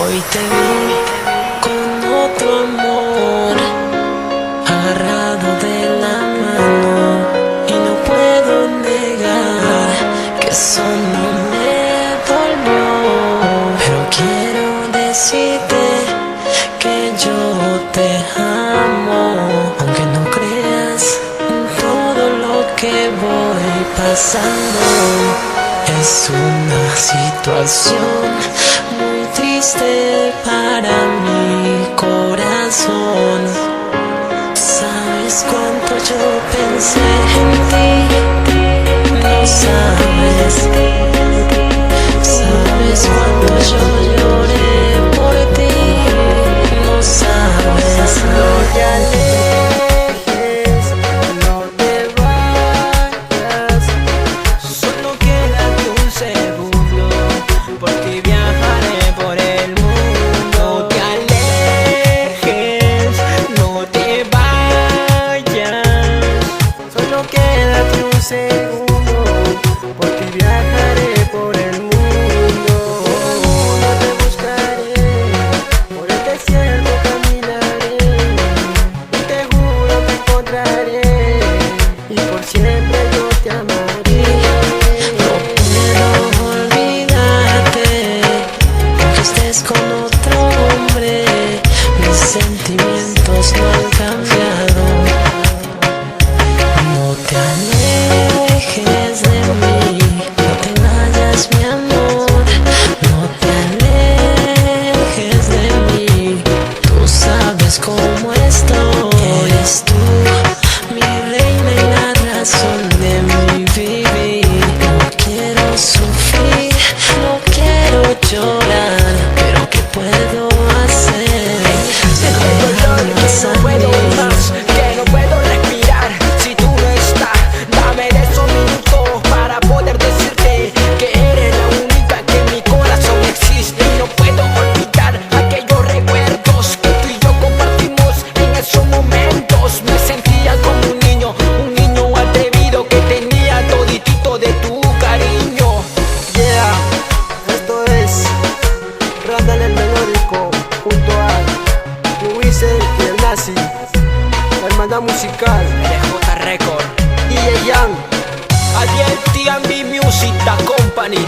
Hoy te vi con otro amor, agarrado de la mano, y no puedo negar que eso no me dolió. Pero quiero decirte que yo te amo, aunque no creas en todo lo que voy pasando. Es una situación muy triste para mi corazón. ¿Sabes cuánto yo pensé en ti? No sabes. ¿Sabes cuánto yo lloré por ti? No sabes. No te alejes, no te vayas. Solo quédate un segundo, por ti viajaré por el mundo. No te alejes, no te vayas. Solo quédate un segundo, por ti viajaré por el mundo. Por el mundo te buscaré, por el desierto caminaré, y te juro te encontraré, y por siempre yo te amaré. No puedo olvidarte, aunque estés con otro hombre. Mis sentimientos no han cambiado. No te alejes de mí, no te vayas, mi amor. No te alejes de mí, tú sabes cómo estoy. Eres tú, mi reina y la razón de mi vivir. No quiero sufrir, no quiero llorar, pero ¿qué puedo hacer? Que no puedo más, que no puedo respirar si tú no estás. Dame de esos minutos para poder decirte que eres la única que en mi corazón existe. Y no puedo olvidar aquellos recuerdos que tú y yo compartimos en esos momentos. Me sentía como un niño atrevido que tenía toditito de tu cariño. Yeah, esto es Randall el Melódico junto a Luisel y el Nazi, la hermandad musical LJ Record, DJ Young, Adiel TMB Music, The Company.